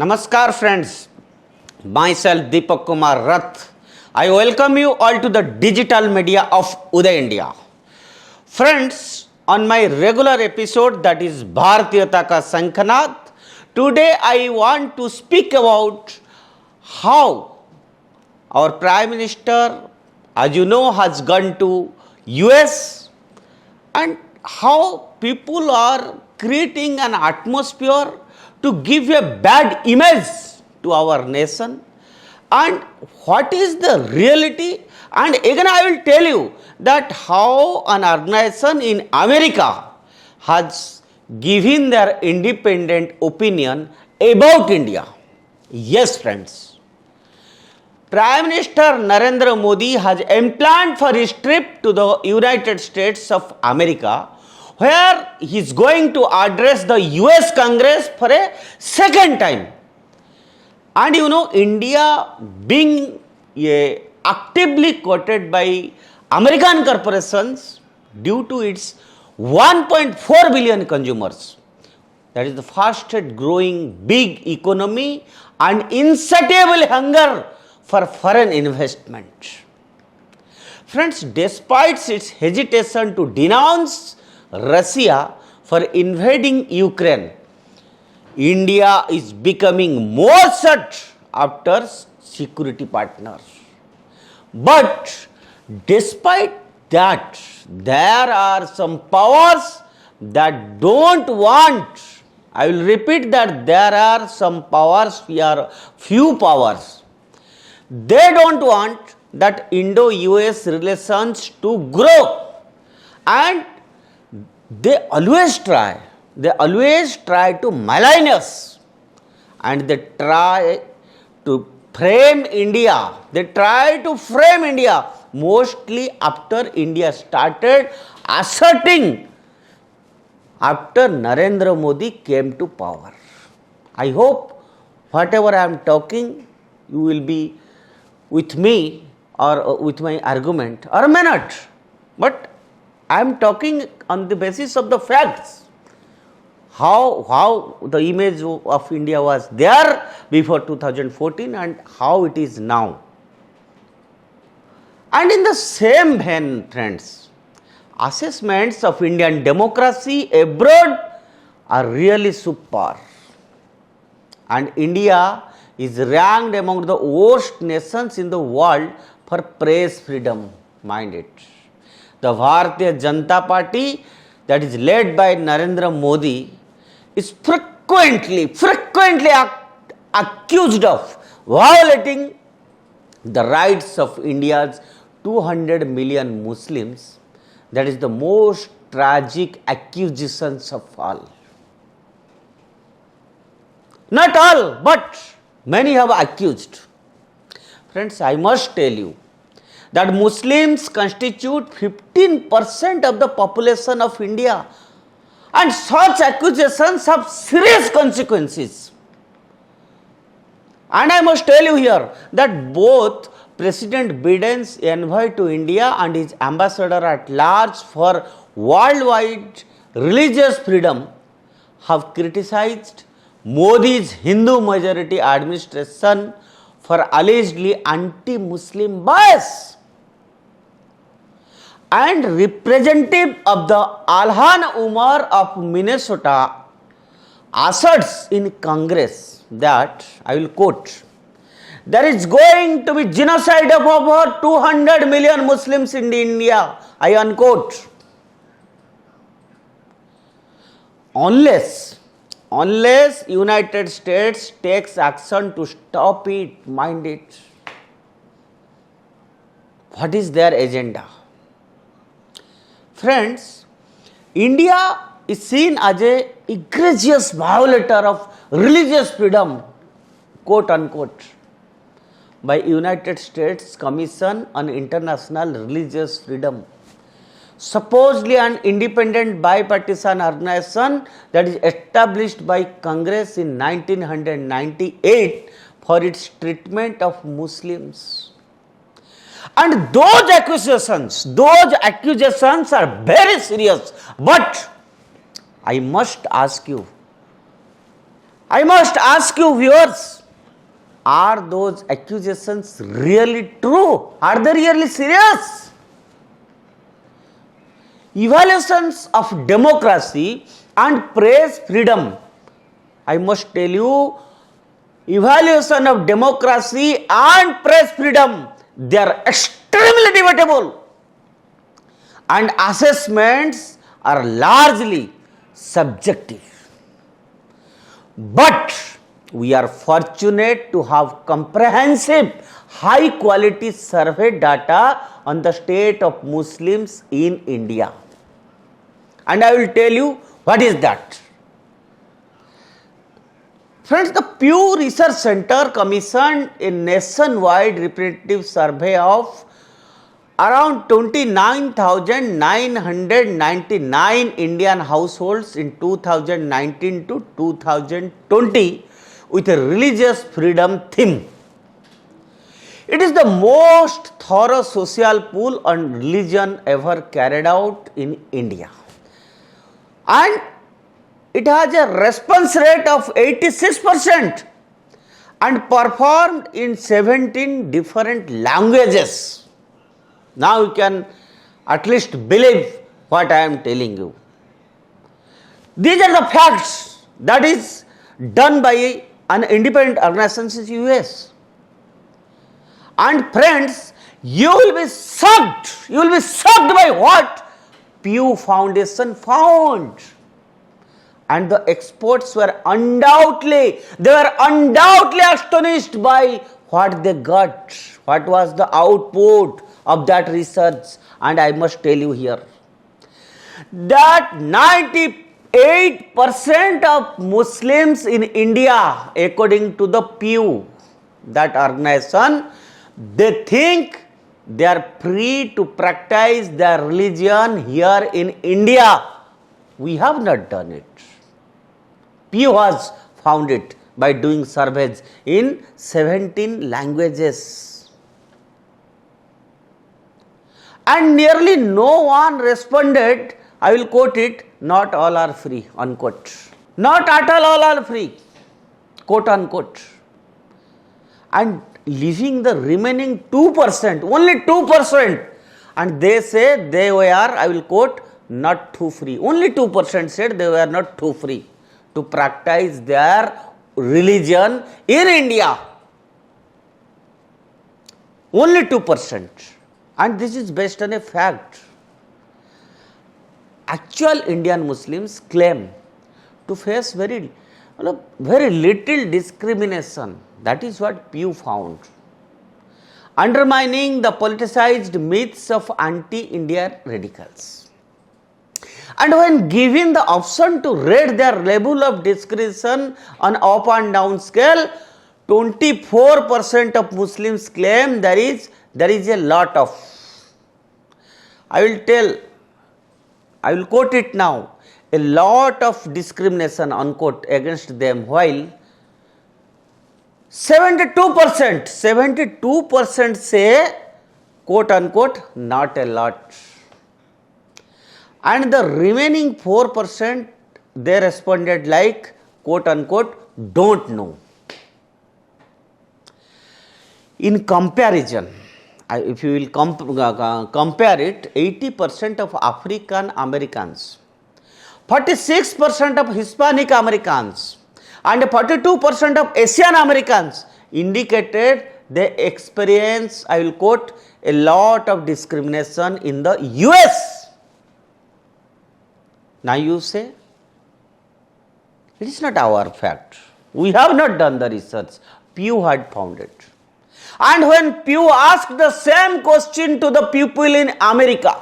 Namaskar friends, myself Deepak Kumar Rath. I welcome you all to the digital media of Uday India. Friends, on my regular episode that is Bharatiyata Ka Sankhanath, today I want to speak about how our Prime Minister, as you know, has gone to US and how people are creating an atmosphere to give a bad image to our nation and what is the reality. And again I will tell you that how an organization in America has given their independent opinion about India. Yes friends, Prime Minister Narendra Modi has planned for his trip to the United States of America, where he is going to address the US Congress for a second time. And you know, India being actively quoted by American corporations due to its 1.4 billion consumers. That is the fastest growing big economy and insatiable hunger for foreign investment. Friends, despite its hesitation to denounce Russia for invading Ukraine, India is becoming more sought after security partners. But despite that, there are some powers that don't want, I will repeat that there are some powers, few powers. They don't want that Indo-US relations to grow, and they always try to malign us, and they try to frame India. They try to frame India mostly after India started asserting after Narendra Modi came to power. I hope whatever I am talking, you will be with me or with my argument, or may not, but I am talking on the basis of the facts, how the image of India was there before 2014 and how it is now. And in the same vein, friends, assessments of Indian democracy abroad are really super, and India is ranked among the worst nations in the world for press freedom, mind it. The Bharatiya Janata Party that is led by Narendra Modi is frequently accused of violating the rights of India's 200 million Muslims. That is the most tragic accusations of all. Not all, but many have accused. Friends, I must tell you that Muslims constitute 15% of the population of India, and such accusations have serious consequences. And I must tell you here that both President Biden's envoy to India and his ambassador at large for worldwide religious freedom have criticized Modi's Hindu majority administration for allegedly anti-Muslim bias. And representative of the Alhan Umar of Minnesota asserts in Congress that, I will quote, there is going to be genocide of over 200 million Muslims in India, I unquote. Unless United States takes action to stop it, mind it. What is their agenda? Friends, India is seen as an egregious violator of religious freedom, quote unquote, by United States Commission on International Religious Freedom, supposedly an independent bipartisan organization that is established by Congress in 1998 for its treatment of Muslims. And those accusations are very serious. But I must ask you, I must ask you viewers, are those accusations really true? Are they really serious? Evaluations of democracy and press freedom. I must tell you, evaluation of democracy and press freedom, they are extremely debatable, and assessments are largely subjective. But we are fortunate to have comprehensive, high quality survey data on the state of Muslims in India. And I will tell you what is that. Friends, the Pew Research Center commissioned a nationwide representative survey of around 29,999 Indian households in 2019 to 2020 with a religious freedom theme. It is the most thorough social poll on religion ever carried out in India. And it has a response rate of 86% and performed in 17 different languages. Now you can at least believe what I am telling you. These are the facts that is done by an independent organization in US. And friends, you will be shocked. You will be shocked by what Pew Foundation found. And the experts were undoubtedly astonished by what they got, what was the output of that research. And I must tell you here that 98% of Muslims in India, according to the Pew, that organization, they think they are free to practice their religion here in India. We have not done it. Pew has found it by doing surveys in 17 languages. And nearly no one responded, I will quote it, not all are free, unquote. Not at all are free, quote unquote. And leaving the remaining 2%, only 2%, and they say they were, I will quote, not too free. Only 2% said they were not too free to practice their religion in India. Only 2%. And this is based on a fact. Actual Indian Muslims claim to face very little discrimination. That is what Pew found. Undermining the politicized myths of anti-India radicals. And when given the option to rate their level of discrimination on up and down scale, 24% of Muslims claim there is a lot of. I will quote it now, a lot of discrimination, unquote, against them, while 72% say, quote unquote, not a lot. And the remaining 4%, they responded like, quote unquote, don't know. In comparison, if you will compare it, 80% of African Americans, 46% of Hispanic Americans, and 42% of Asian Americans indicated they experience, I will quote, a lot of discrimination in the US. Now you say, it is not our fact. We have not done the research. Pew had found it. And when Pew asked the same question to the people in America,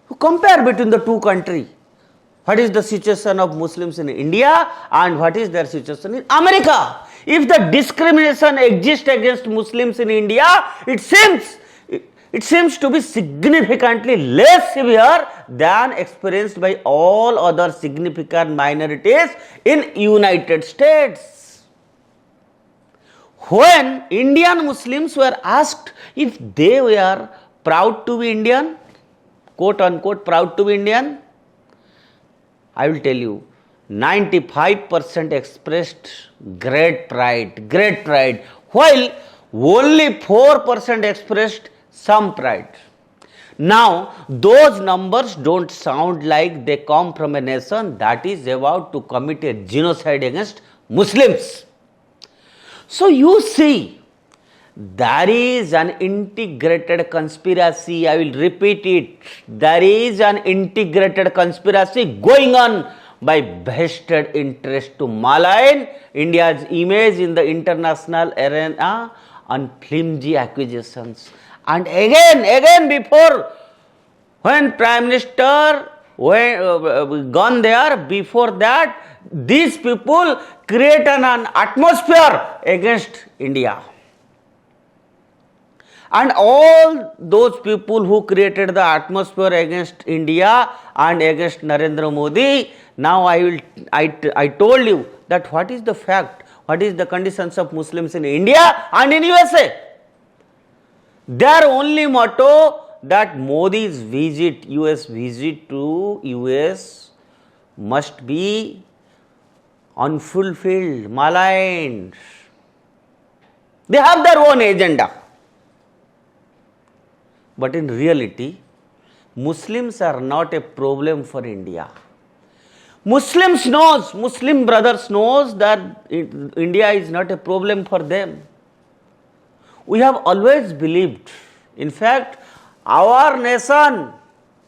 you compare between the two countries. What is the situation of Muslims in India and what is their situation in America? If the discrimination exists against Muslims in India, it seems to be significantly less severe than experienced by all other significant minorities in United States. When Indian Muslims were asked if they were proud to be Indian, quote unquote, proud to be Indian, I will tell you, 95% expressed great pride, while only 4% expressed some pride. Now, those numbers don't sound like they come from a nation that is about to commit a genocide against Muslims. So, you see, there is an integrated conspiracy. I will repeat it. There is an integrated conspiracy going on by vested interest to malign India's image in the international arena on flimsy accusations. And again, before when Prime Minister gone there, before that, these people create an atmosphere against India. And all those people who created the atmosphere against India and against Narendra Modi, now I told you that what is the fact, what is the conditions of Muslims in India and in USA. Their only motto that Modi's US visit to US must be unfulfilled, maligned. They have their own agenda. But in reality, Muslims are not a problem for India. Muslim brothers knows that India is not a problem for them. We have always believed, in fact, our nation,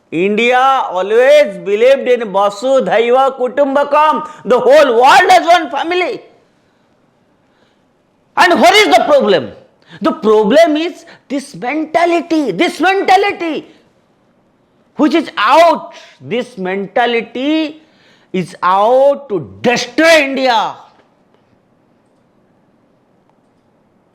India, always believed in Vasudhaiva Kutumbakam, the whole world as one family. And what is the problem? The problem is this mentality which is out. This mentality is out to destroy India.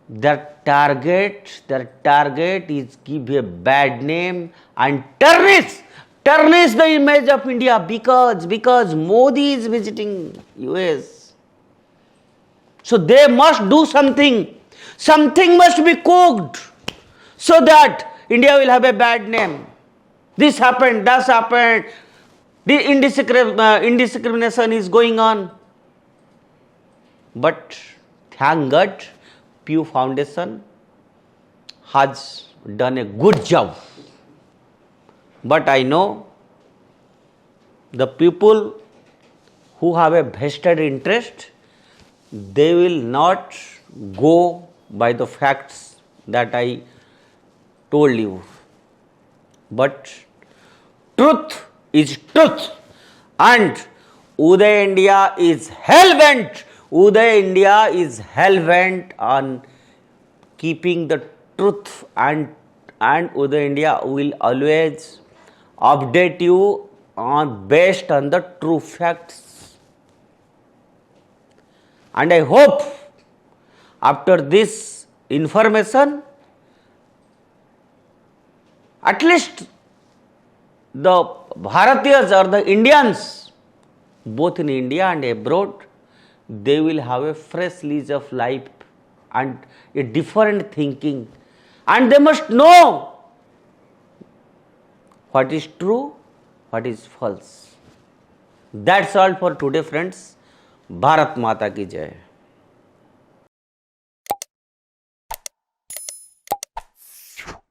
Their target is give a bad name and tarnish the image of India because Modi is visiting US. So they must do something. Something must be cooked so that India will have a bad name. This happened, that happened. The indiscrimination is going on. But thank God, Pew Foundation has done a good job. But I know the people who have a vested interest, they will not go by the facts that I told you. But truth is truth, and Uday India is hell-bent. Uday India is hell-bent on keeping the truth, and Uday India will always update you based on the true facts. And I hope after this information, at least the Bharatiyas or the Indians, both in India and abroad, they will have a fresh lease of life and a different thinking. And they must know what is true, what is false. That's all for today, friends. Bharat Mata ki Jai.